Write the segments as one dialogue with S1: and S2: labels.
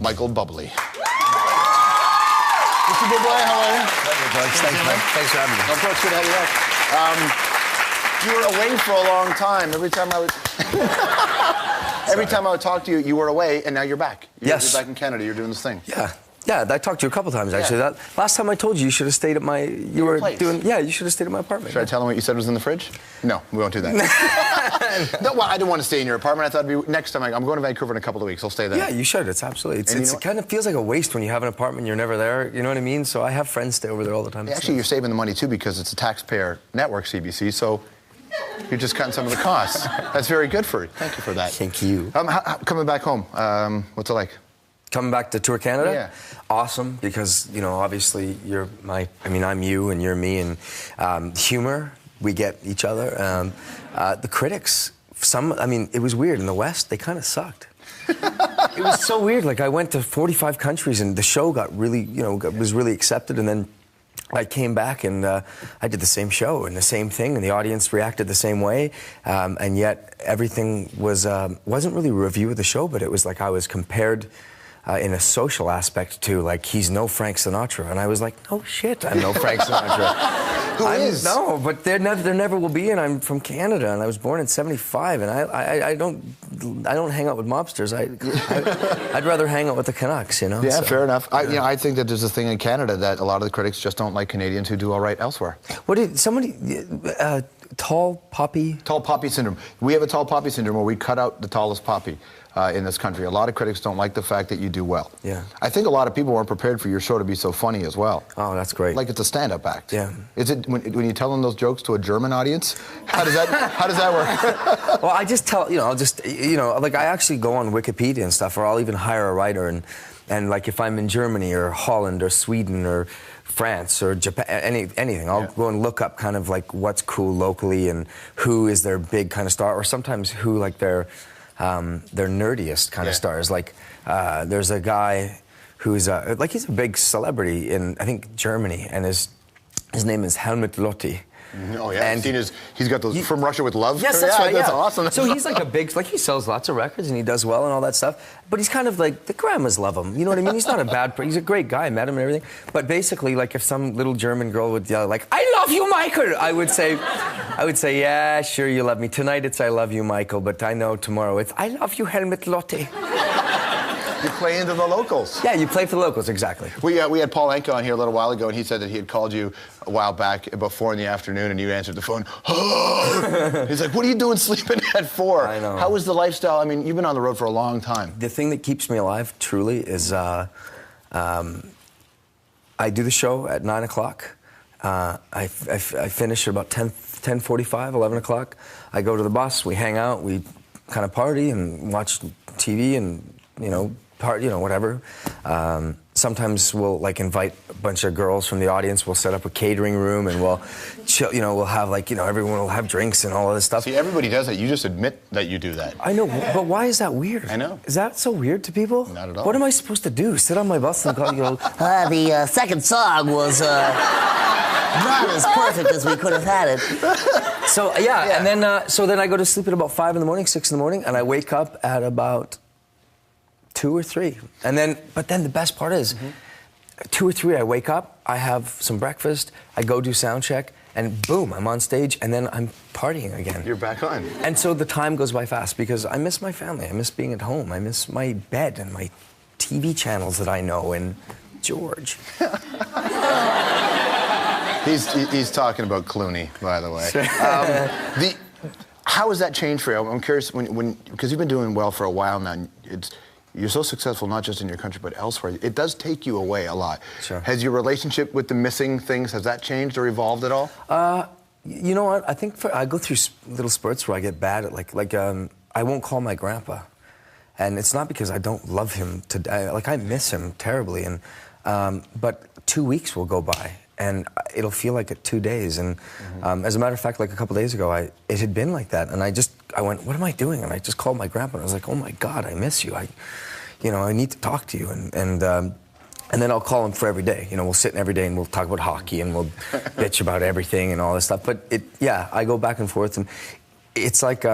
S1: Micheal Bublé. Mr. Buble, how are you?
S2: Thanks for having me.
S1: Of course, good to have you back. You were away for a long time. Every time I would talk to you, you were away, and now you're back. You're back in Canada. You're doing this thing.
S2: Yeah, I talked to you a couple times, actually.
S1: Yeah.
S2: That last time I told you, you should have stayed at my... You should have stayed at my apartment.
S1: Should I tell them what you said was in the fridge? No, we won't do that. No, well, I didn't want to stay in your apartment. I thought it'd be next time. I'm going to Vancouver in a couple of weeks. I'll stay there.
S2: Yeah, you should. It's absolutely... It kind of feels like a waste when you have an apartment and you're never there. You know what I mean? So I have friends stay over there all the time.
S1: Actually, you're saving the money, too, because it's a taxpayer network, CBC, so... You're just cutting some of the costs. That's very good for you. Thank you for that.
S2: Thank you.
S1: Coming back home, what's it like?
S2: Coming back to Tour Canada?
S1: Yeah.
S2: Awesome, because, you know, obviously you're I'm you and you're me, and humor, we get each other. The critics, it was weird. In the West, they kind of sucked. It was so weird. Like, I went to 45 countries, and the show got really, was really accepted, and then I came back and I did the same show and the same thing, and the audience reacted the same way, and yet everything wasn't really a review of the show, but it was like I was compared in a social aspect to, like, he's no Frank Sinatra, and I was like, no shit, I'm no Frank Sinatra.
S1: Who is?
S2: No, but there never will be, and I'm from Canada, and I was born in '75, and I don't hang out with mobsters. I'd rather hang out with the Canucks, you know.
S1: Yeah, so, fair enough. I think that there's a thing in Canada that a lot of the critics just don't like Canadians who do all right elsewhere.
S2: What did somebody? Tall poppy?
S1: Tall poppy syndrome. We have a tall poppy syndrome where we cut out the tallest poppy in this country. A lot of critics don't like the fact that you do well.
S2: Yeah.
S1: I think a lot of people weren't prepared for your show to be so funny as well.
S2: Oh, that's great.
S1: Like, it's a stand-up act.
S2: Yeah.
S1: Is it when you tell them those jokes to a German audience? How does that work?
S2: Well, I just tell, like, I actually go on Wikipedia and stuff, or I'll even hire a writer, and like, if I'm in Germany or Holland or Sweden or France or Japan, anything, I'll go and look up kind of like what's cool locally and who is their big kind of star, or sometimes who, like, their nerdiest kind of stars. Like, there's a guy who's he's a big celebrity in, I think, Germany, and his name is Helmut Lotti.
S1: Oh yeah, and he's got those From Russia with Love.
S2: Yes, that's right.
S1: That's awesome.
S2: So he's like a big, he sells lots of records and he does well and all that stuff. But he's kind of like, the grandmas love him. You know what I mean? He's not a bad, he's a great guy. I met him and everything. But basically, like, if some little German girl would yell, like, "I love you, Michael," I would say, yeah, sure, you love me. Tonight it's "I love you, Michael," but I know tomorrow it's "I love you, Helmut Lotti."
S1: You play into the locals.
S2: Yeah, you play for the locals, exactly.
S1: We had Paul Anka on here a little while ago, and he said that he had called you a while back about 4 in the afternoon, and you answered the phone. He's like, "What are you doing sleeping at 4?"
S2: I know.
S1: How is the lifestyle? I mean, you've been on the road for a long time.
S2: The thing that keeps me alive, truly, is I do the show at 9 o'clock. I finish at about 10:45, 11 o'clock. I go to the bus, we hang out, we kind of party and watch TV and, whatever. Sometimes we'll, like, invite a bunch of girls from the audience. We'll set up a catering room and we'll chill, we'll have, like, everyone will have drinks and all of this stuff.
S1: See, everybody does that. You just admit that you do that.
S2: I know, but why is that weird?
S1: I know.
S2: Is that so weird to people?
S1: Not at all.
S2: What am I supposed to do? Sit on my bus and go,
S3: the second song was not as perfect as we could have had it.
S2: So, and then, then I go to sleep at about 5 in the morning, 6 in the morning, and I wake up at about 2 or 3. But then the best part is, 2 or 3, I wake up, I have some breakfast, I go do sound check, and boom, I'm on stage, and then I'm partying again.
S1: You're back on.
S2: And so the time goes by fast, because I miss my family, I miss being at home, I miss my bed and my TV channels that I know, and George.
S1: He's talking about Clooney, by the way. How has that changed for you? I'm curious, because you've been doing well for a while now. You're so successful, not just in your country, but elsewhere. It does take you away a lot. Sure. Has your relationship with the missing things, has that changed or evolved at all?
S2: You know what? I think I go through little spurts where I get bad at, I won't call my grandpa. And it's not because I don't love him to die. Like, I miss him terribly. But 2 weeks will go by, and it'll feel like 2 days. And as a matter of fact, like a couple days ago, it had been like that. And I went, what am I doing? And I just called my grandpa, and I was like, oh my God, I miss you. I need to talk to you. And then I'll call him for every day. We'll sit in every day and we'll talk about hockey and we'll bitch about everything and all this stuff. But I go back and forth, and it's like,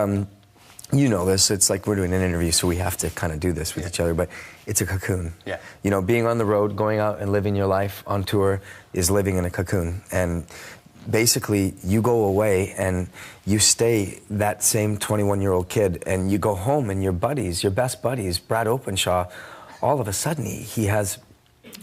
S2: you know this, it's like we're doing an interview, so we have to kind of do this with each other, but it's a cocoon.
S1: Yeah.
S2: You know, being on the road, going out and living your life on tour is living in a cocoon. And basically, you go away and you stay that same 21-year-old kid, and you go home and your buddies, your best buddies, Brad Openshaw, all of a sudden he has,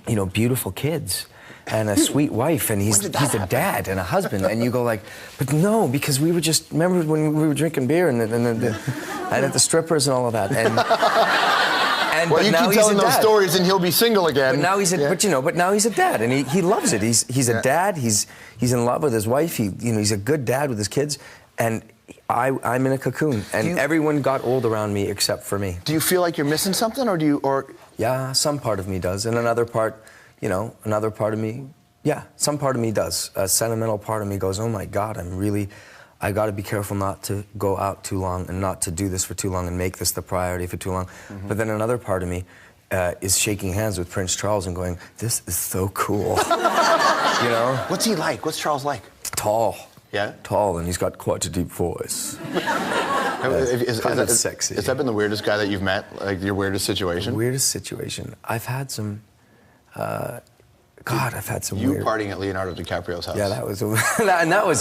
S2: you know, beautiful kids and a sweet wife, and he's a dad and a husband, and you go like, but no, because we were just, remember when we were drinking beer and at the strippers and all of that, and
S1: well, you keep telling those stories, and he'll be single again.
S2: But now he's but now he's a dad, and he loves it. He's a dad. He's in love with his wife. He's a good dad with his kids, and I'm in a cocoon, and everyone got old around me except for me.
S1: Do you feel like you're missing something, or? Yeah,
S2: some part of me does, and another part. Another part of me, some part of me does. A sentimental part of me goes, oh my God, I got to be careful not to go out too long and not to do this for too long and make this the priority for too long. Mm-hmm. But then another part of me is shaking hands with Prince Charles and going, this is so cool. You know?
S1: What's he like? What's Charles like?
S2: Tall.
S1: Yeah?
S2: Tall, and he's got quite a deep voice. Kind of sexy.
S1: Has that been the weirdest guy that you've met? Like your weirdest situation?
S2: Weirdest situation. I've had some... I've had some weird...
S1: You partying at Leonardo DiCaprio's house.
S2: Yeah, that was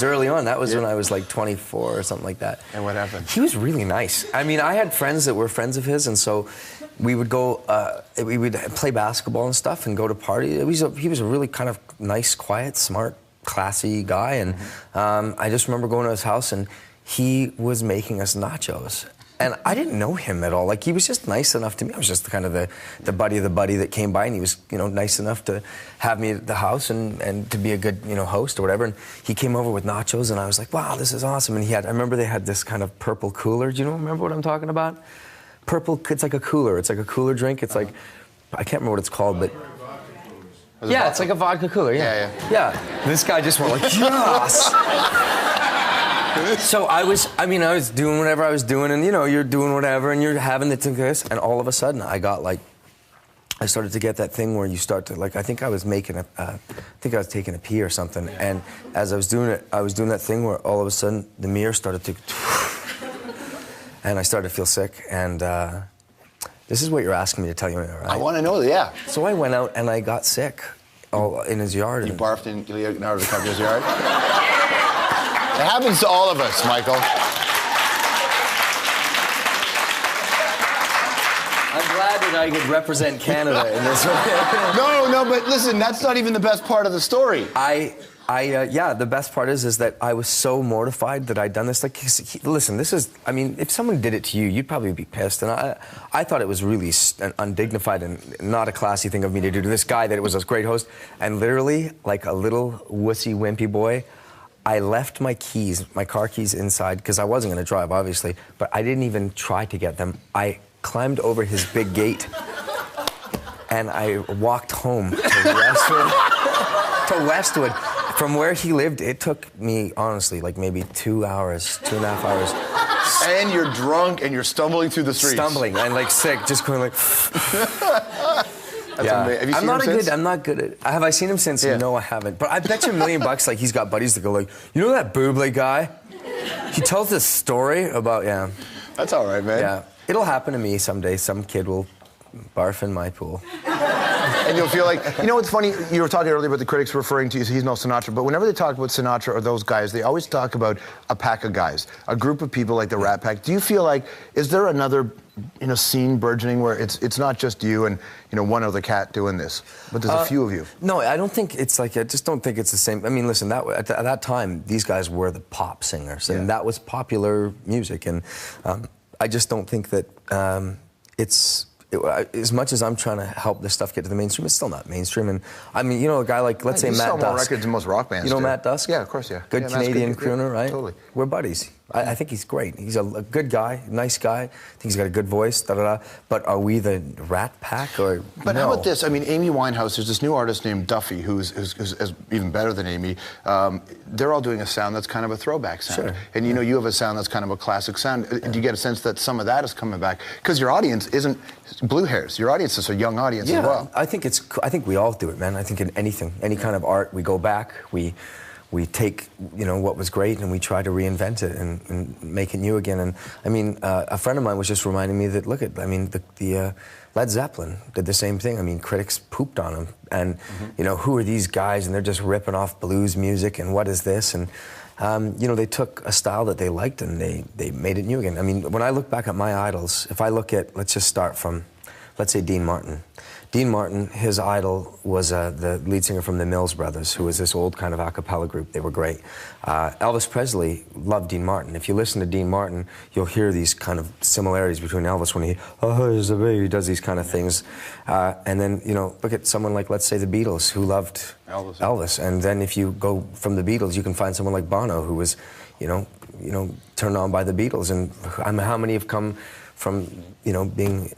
S2: early on. That was when I was like 24 or something like that.
S1: And what happened?
S2: He was really nice. I mean, I had friends that were friends of his, and so we would go, we would play basketball and stuff and go to party. He was a really kind of nice, quiet, smart, classy guy, and I just remember going to his house, and he was making us nachos. And I didn't know him at all. Like, he was just nice enough to me. I was just kind of the buddy of the buddy that came by, and he was, nice enough to have me at the house and to be a good, host or whatever. And he came over with nachos, and I was like, wow, this is awesome. And I remember they had this kind of purple cooler. Do you remember what I'm talking about? Purple, it's like a cooler. It's like a cooler drink. It's like, I can't remember what it's called, but... Yeah, it's like a vodka cooler, yeah. This guy just went like, yes! So I was doing whatever I was doing, and you're doing whatever, and you're having this, and all of a sudden I started to get that thing where you start to, like, I think I was taking a pee or something, and as I was doing it, I was doing that thing where all of a sudden the mirror started to, and I started to feel sick, and this is what you're asking me to tell you, right?
S1: I want to know, yeah.
S2: So I went out and I got sick, all in his yard.
S1: You barfed in Leonardo DiCaprio's yard? It happens to all of us, Michael.
S2: I'm glad that I could represent Canada in this way.
S1: No, but listen, that's not even the best part of the story.
S2: The best part is that I was so mortified that I'd done this. Like, listen, if someone did it to you, you'd probably be pissed. And I thought it was really undignified and not a classy thing of me to do to this guy that was a great host. And literally, like a little wussy, wimpy boy, I left my car keys inside, because I wasn't going to drive, obviously, but I didn't even try to get them. I climbed over his big gate, and I walked home to Westwood. From where he lived, it took me, honestly, like maybe 2 hours, 2.5 hours.
S1: And you're drunk, and you're stumbling through the streets.
S2: Stumbling, and like sick, just going like...
S1: That's amazing. Have you seen him since?
S2: I'm not good at... Have I seen him since? Yeah. No, I haven't. But I bet you $1 million, like, he's got buddies that go like, you know that Buble guy? He tells this story about,
S1: That's all right, man.
S2: Yeah. It'll happen to me someday. Some kid will barf in my pool.
S1: And you'll feel like, what's funny, you were talking earlier about the critics referring to you, he's no Sinatra, but whenever they talk about Sinatra or those guys, they always talk about a pack of guys, a group of people like the Rat Pack. Do you feel like, is there another, scene burgeoning where it's not just you and, one other cat doing this, but there's a few of you?
S2: No, I don't think it's like, I just don't think it's the same. I mean, listen, at that time, these guys were the pop singers, and that was popular music, and I just don't think that as much as I'm trying to help this stuff get to the mainstream, it's still not mainstream. And I mean, a guy like, let's say Matt Dusk.
S1: You sell more records than most rock bands do.
S2: Matt Dusk?
S1: Yeah, of course, yeah.
S2: Good Canadian crooner, right?
S1: Totally.
S2: We're buddies. I think he's great. He's a good guy, nice guy. I think he's got a good voice, da-da-da. But are we the Rat Pack, or
S1: But how about this? I mean, Amy Winehouse, there's this new artist named Duffy who's even better than Amy. They're all doing a sound that's kind of a throwback sound.
S2: Sure.
S1: And you have a sound that's kind of a classic sound. Do you get a sense that some of that is coming back? Because your audience isn't blue hairs. Your audience is a young audience as well.
S2: I think we all do it, man. I think in anything, any kind of art, we go back, we we take, what was great and we try to reinvent it and make it new again. And I mean, a friend of mine was just reminding me that, the Led Zeppelin did the same thing. I mean, critics pooped on them. And, who are these guys? And they're just ripping off blues music and what is this? And, they took a style that they liked and they made it new again. I mean, when I look back at my idols, if I look at, let's just start from, let's say Dean Martin. Dean Martin, his idol was the lead singer from the Mills Brothers, who was this old kind of a cappella group. They were great. Elvis Presley loved Dean Martin. If you listen to Dean Martin, you'll hear these kind of similarities between Elvis when he does these kind of things. And then, look at someone like, let's say, the Beatles, who loved Elvis. And then if you go from the Beatles, you can find someone like Bono, who was, turned on by the Beatles. And how many have come from, being...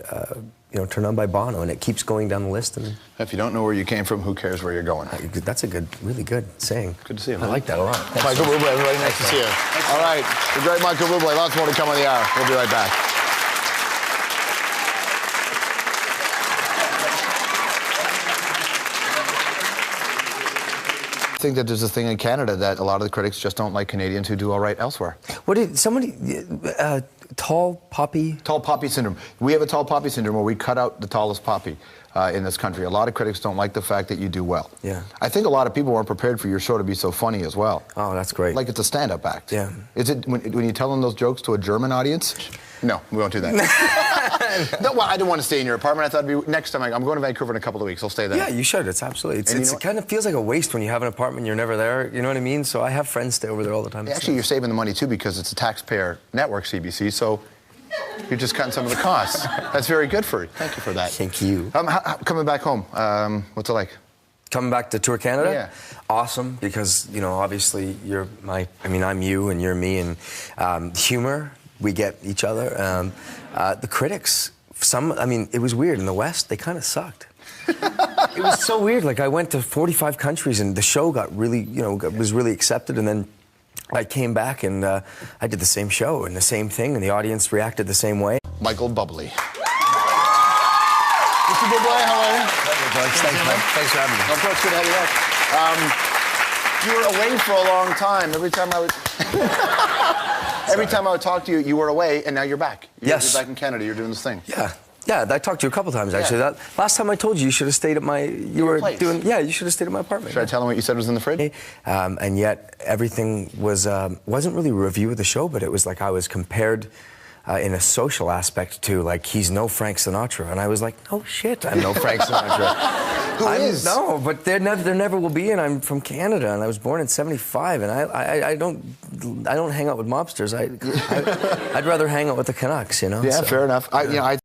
S2: turned on by Bono, and it keeps going down the list. And
S1: if you don't know where you came from, who cares where you're going?
S2: That's a really good saying.
S1: Good to see you,
S2: man. I like that a lot.
S1: Micheal Buble, everybody, nice to see you. All right, the great Micheal Buble. Lots more to come on the hour. We'll be right back. I think that there's a thing in Canada that a lot of the critics just don't like Canadians who do all right elsewhere.
S2: Tall poppy?
S1: Tall poppy syndrome. We have a tall poppy syndrome where we cut out the tallest poppy in this country. A lot of critics don't like the fact that you do well.
S2: Yeah.
S1: I think a lot of people weren't prepared for your show to be so funny as well.
S2: Oh, that's great.
S1: Like it's a stand-up act.
S2: Yeah.
S1: Is it when you tell them those jokes to a German audience? No, we won't do that. No, well, I didn't want to stay in your apartment. I thought it'd be next time. I'm going to Vancouver in a couple of weeks. I'll stay there.
S2: Yeah, you should. It's absolutely. It kind of feels like a waste when you have an apartment and you're never there. You know what I mean? So I have friends stay over there all the time.
S1: Actually, you're saving the money too because it's a taxpayer network, CBC. So you're just cutting some of the costs. That's very good for you. Thank you for that.
S2: Thank you.
S1: Coming back home, what's it like?
S2: Coming back to tour Canada?
S1: Yeah.
S2: Awesome, because, obviously I'm you and you're me, and humor, we get each other. The critics, it was weird. In the West, they kind of sucked. It was so weird. Like, I went to 45 countries, and the show got really, was really accepted, and then I came back and I did the same show and the same thing, and the audience reacted the same way.
S1: Micheal Bublé. Mr. Bublé, how are you?
S2: Thanks for having me.
S1: Of course, good to have you back. You were away for a long time. Every time I would talk to you, you were away, and now you're back. You're back in Canada. You're doing this thing.
S2: Yeah, I talked to you a couple times actually.
S1: Yeah.
S2: That last time I told you, you should have stayed at my. You should have stayed at my apartment.
S1: Should I tell them what you said was in the fridge?
S2: And yet everything wasn't really a review of the show, but it was like I was compared in a social aspect to, like, he's no Frank Sinatra, and I was like, oh shit, I'm no Frank Sinatra.
S1: Who is?
S2: No, but there never will be, and I'm from Canada, and I was born in '75, and I don't hang out with mobsters. I'd rather hang out with the Canucks,
S1: Yeah, so, fair enough.